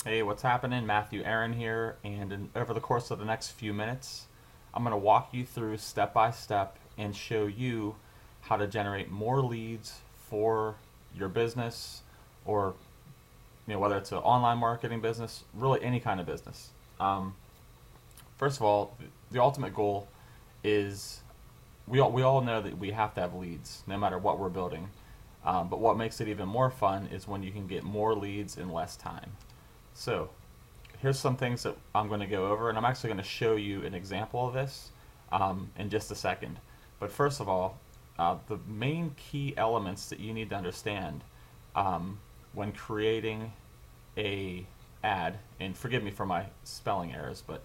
Hey, what's happening? Matthew Aaron here, and over the course of the next few minutes, I'm going to walk you through step by step and show you how to generate more leads for your business or whether it's an online marketing business, really any kind of business. Um, First of all, the ultimate goal is we all know that we have to have leads no matter what we're building. But what makes it even more fun is when you can get more leads in less time. So here's some things that I'm going to go over, and I'm actually going to show you an example of this in just a second. But first of all, the main key elements that you need to understand when creating a ad, and forgive me for my spelling errors, but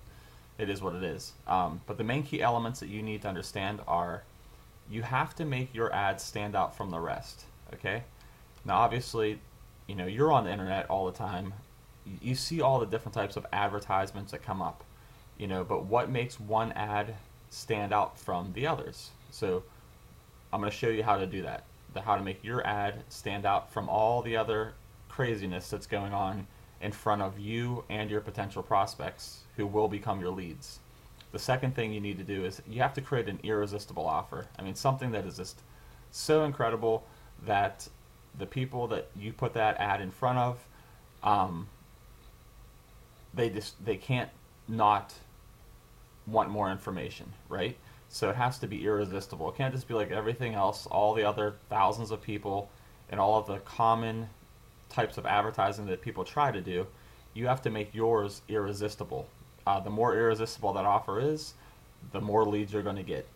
it is what it is. But the main key elements that you need to understand are you have to make your ad stand out from the rest. Okay. Now, obviously, you're on the internet all the time. You see all the different types of advertisements that come up. But what makes one ad stand out from the others? So I'm going to show you how to do that. How to make your ad stand out from all the other craziness that's going on in front of you and your potential prospects who will become your leads. The second thing you need to do is you have to create an irresistible offer. I mean, something that is just so incredible that the people that you put that ad in front of, um, they can't not want more information, right? So it has to be irresistible. It can't just be like everything else, all the other thousands of people and all of the common types of advertising that people try to do. You have to make yours irresistible. The more irresistible that offer is, the more leads you're going to get.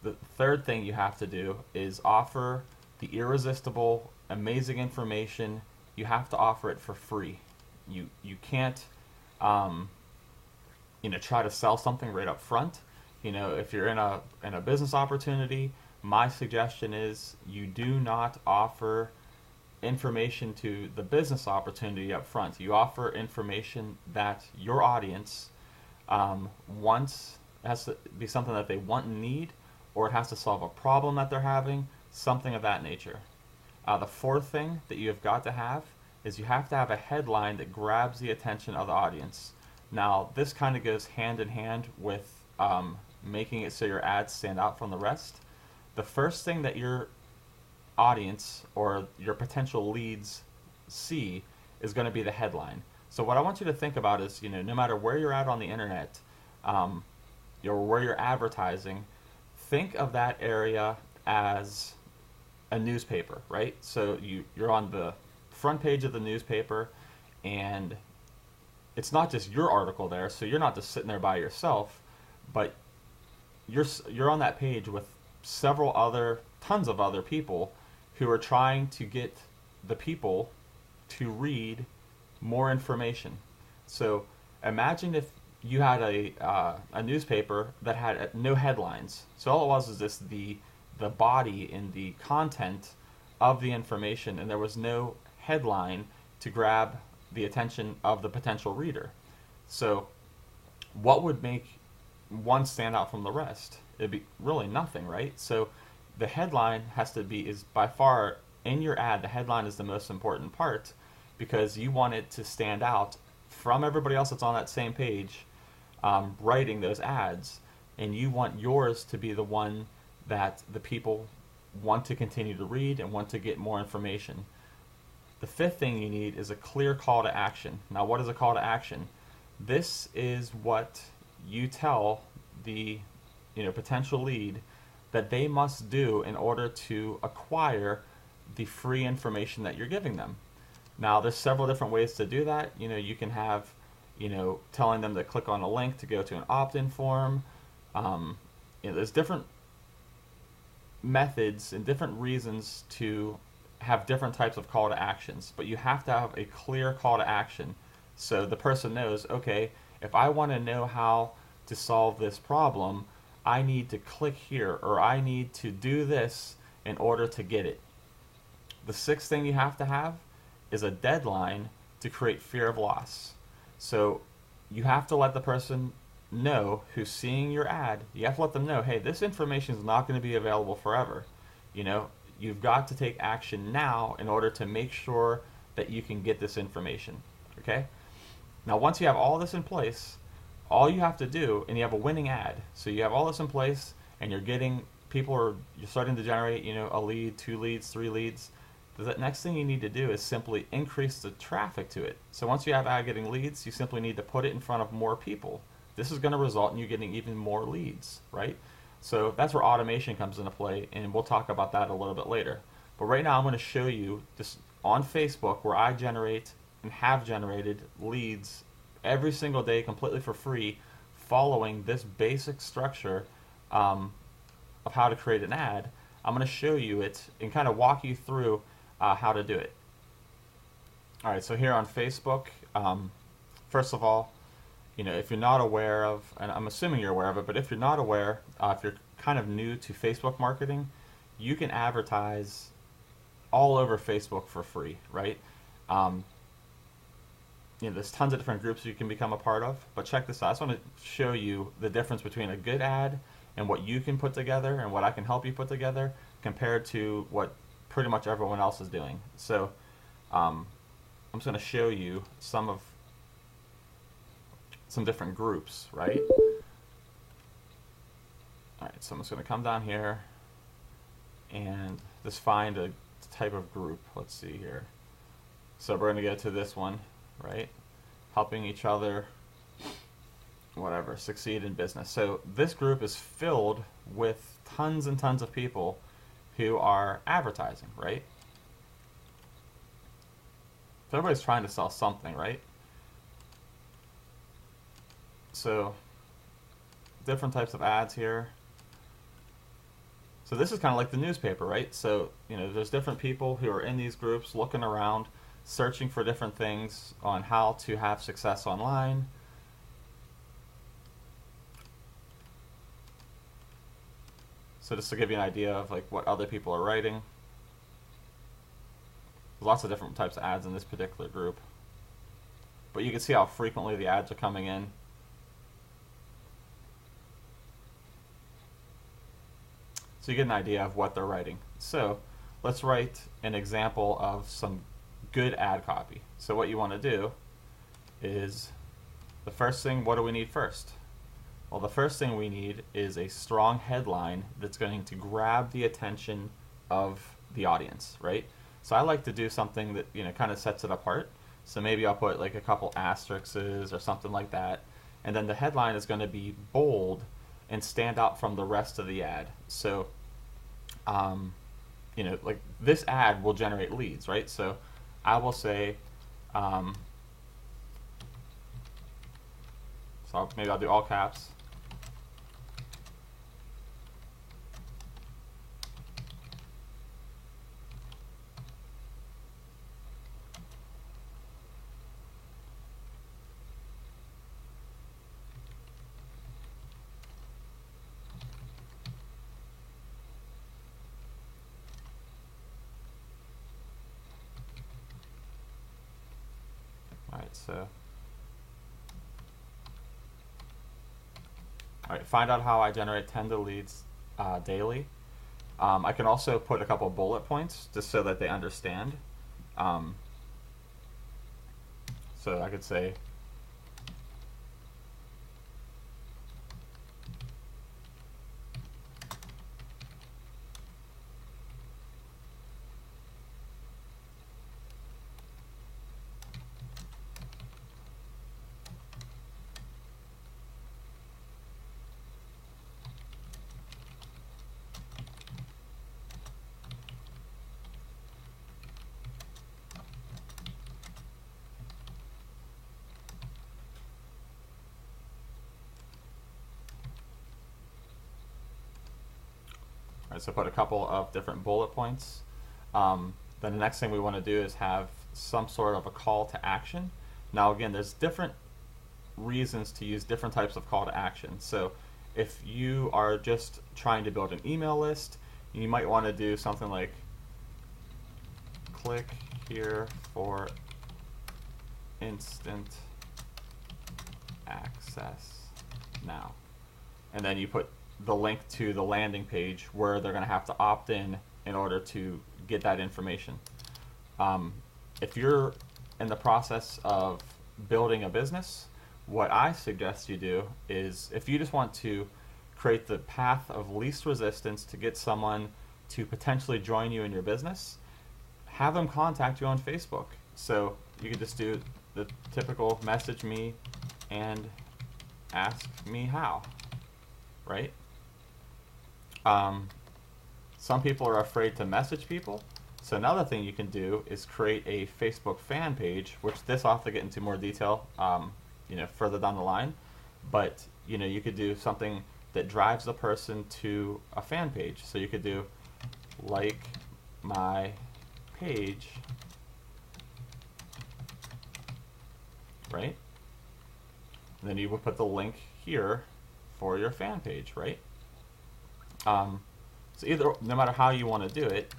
The third thing you have to do is offer the irresistible, amazing information. You have to offer it for free. You can't um, try to sell something right up front. If you're in a business opportunity, my suggestion is you do not offer information to the business opportunity up front. You offer information that your audience wants. It has to be something that they want and need, or it has to solve a problem that they're having, something of that nature. The fourth thing that you have got to have is you have to have a headline that grabs the attention of the audience. Now, this kind of goes hand in hand with making it so your ads stand out from the rest. The first thing that your audience or your potential leads see is going to be the headline. So what I want you to think about is, no matter where you're at on the internet, um, or where you're advertising, think of that area as a newspaper, right? So you're on the front page of the newspaper, and it's not just your article there, so you're not just sitting there by yourself, but you're on that page with tons of other people who are trying to get the people to read more information. So imagine if you had a newspaper that had no headlines. So all it was is just the body and the content of the information, and there was no headline to grab the attention of the potential reader. So what would make one stand out from the rest? It'd be really nothing, right? So the headline is by far in your ad, the headline is the most important part because you want it to stand out from everybody else that's on that same page writing those ads, and you want yours to be the one that the people want to continue to read and want to get more information. The fifth thing you need is a clear call to action. Now, what is a call to action? This is what you tell the potential lead that they must do in order to acquire the free information that you're giving them. Now, there's several different ways to do that. You can have, telling them to click on a link to go to an opt-in form. There's different methods and different reasons to have different types of call to actions, but you have to have a clear call to action so the person knows, okay, if I want to know how to solve this problem, I need to click here or I need to do this in order to get it. The sixth thing you have to have is a deadline to create fear of loss. So you have to let the person know who's seeing your ad, you have to let them know, hey, this information is not going to be available forever. You've got to take action now in order to make sure that you can get this information. Okay? Now, once you have all this in place, all you have to do, and you have a winning ad. So you have all this in place, and you're getting you're starting to generate, a lead, 2 leads, 3 leads. The next thing you need to do is simply increase the traffic to it. So once you have ad getting leads, you simply need to put it in front of more people. This is going to result in you getting even more leads, right? So that's where automation comes into play, and we'll talk about that a little bit later. But right now I'm going to show you this on Facebook where I generate and have generated leads every single day completely for free, following this basic structure of how to create an ad. I'm going to show you it and kind of walk you through how to do it. All right, so here on Facebook, first of all, if you're not aware of, and I'm assuming you're aware of it, but if you're not aware, if you're kind of new to Facebook marketing, you can advertise all over Facebook for free, right? There's tons of different groups you can become a part of, but check this out. I just want to show you the difference between a good ad and what you can put together and what I can help you put together compared to what pretty much everyone else is doing. So I'm just going to show you some different groups, right? Alright, so I'm just going to come down here and just find a type of group. Let's see here. So we're going to get to this one, right? Helping each other, whatever, succeed in business. So this group is filled with tons and tons of people who are advertising, right? So everybody's trying to sell something, right? So different types of ads here. So this is kind of like the newspaper, right? So, there's different people who are in these groups looking around, searching for different things on how to have success online. So just to give you an idea of like what other people are writing. There's lots of different types of ads in this particular group. But you can see how frequently the ads are coming in. So you get an idea of what they're writing. So let's write an example of some good ad copy. So what you want to do is, the first thing, what do we need first? Well, the first thing we need is a strong headline that's going to grab the attention of the audience, right? So I like to do something that kind of sets it apart. So maybe I'll put like a couple asterisks or something like that, and then the headline is going to be bold and stand out from the rest of the ad. So like this ad will generate leads, right? So I will say, so maybe I'll do all caps. Alright, find out how I generate 10 leads daily. I can also put a couple bullet points just so that they understand. So I could say, right, so put a couple of different bullet points. Then the next thing we want to do is have some sort of a call to action. Now again, there's different reasons to use different types of call to action. So if you are just trying to build an email list, you might want to do something like click here for instant access now. And then you put the link to the landing page where they're going to have to opt in order to get that information. If you're in the process of building a business, what I suggest you do is, if you just want to create the path of least resistance to get someone to potentially join you in your business, have them contact you on Facebook. So you could just do the typical message me and ask me how, right? Some people are afraid to message people. So another thing you can do is create a Facebook fan page, which this I'll have to get into more detail, further down the line. But you could do something that drives the person to a fan page. So you could do like my page, right? And then you would put the link here for your fan page, right? So no matter how you want to do it,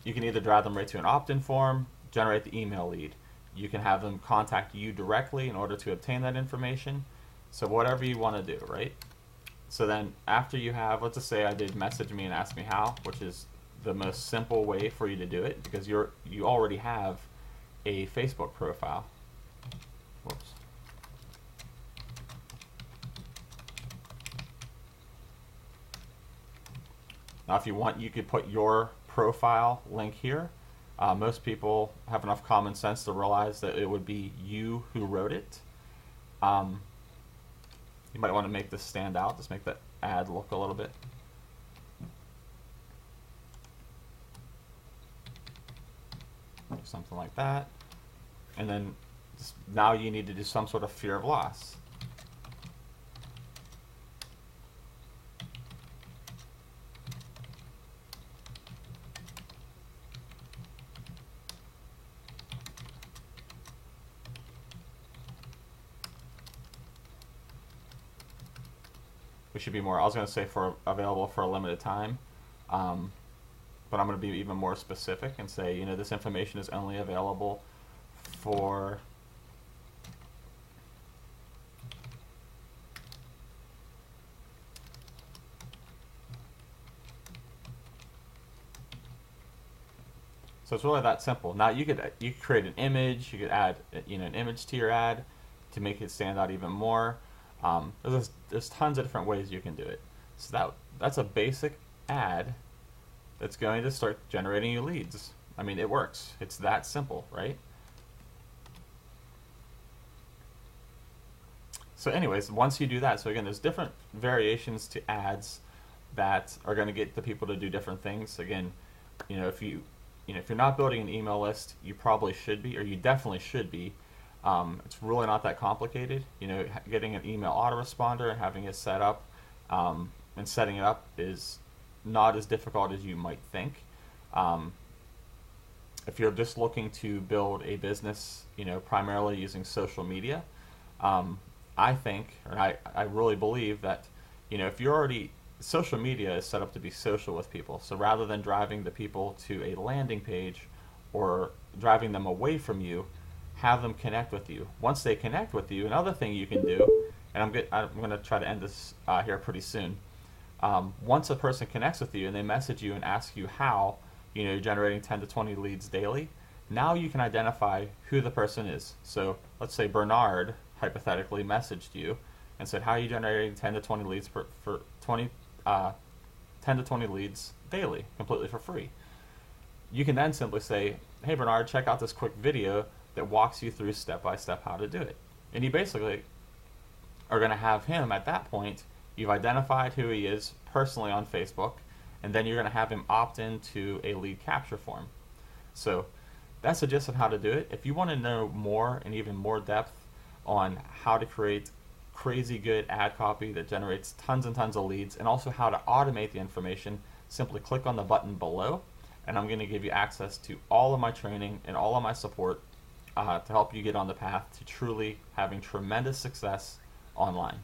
you can either drive them right to an opt-in form, generate the email lead. You can have them contact you directly in order to obtain that information. So whatever you want to do, right? So then after you have, let's just say I did message me and ask me how, which is the most simple way for you to do it because you already have a Facebook profile. Whoops. Now if you want, you could put your profile link here. Most people have enough common sense to realize that it would be you who wrote it. You might want to make this stand out, just make that ad look a little bit. Something like that. And then now you need to do some sort of fear of loss. We should be more, I was going to say available for a limited time, but I'm going to be even more specific and say, this information is only available for so it's really that simple. Now you could create an image, you could add an image to your ad to make it stand out even more. There's tons of different ways you can do it. So that's a basic ad that's going to start generating you leads. I mean, it works. It's that simple, right? So anyways, once you do that, so again, there's different variations to ads that are going to get the people to do different things. Again, if you're not building an email list, you probably should be, or you definitely should be. It's really not that complicated. Getting an email autoresponder and having it set up and setting it up is not as difficult as you might think. If you're just looking to build a business, primarily using social media, I think, or I really believe that, if you're already, social media is set up to be social with people. So rather than driving the people to a landing page or driving them away from you, have them connect with you. Once they connect with you, another thing you can do, and I'm going to try to end this here pretty soon. Once a person connects with you and they message you and ask you how, you're generating 10 to 20 leads daily, now you can identify who the person is. So let's say Bernard hypothetically messaged you and said, how are you generating 10 to 20 leads 10 to 20 leads daily, completely for free. You can then simply say, hey Bernard, check out this quick video that walks you through step by step how to do it. And you basically are going to have him at that point, you've identified who he is personally on Facebook, and then you're going to have him opt into a lead capture form. So that's the gist of how to do it. If you want to know more and even more depth on how to create crazy good ad copy that generates tons and tons of leads, and also how to automate the information, simply click on the button below, and I'm going to give you access to all of my training and all of my support to help you get on the path to truly having tremendous success online.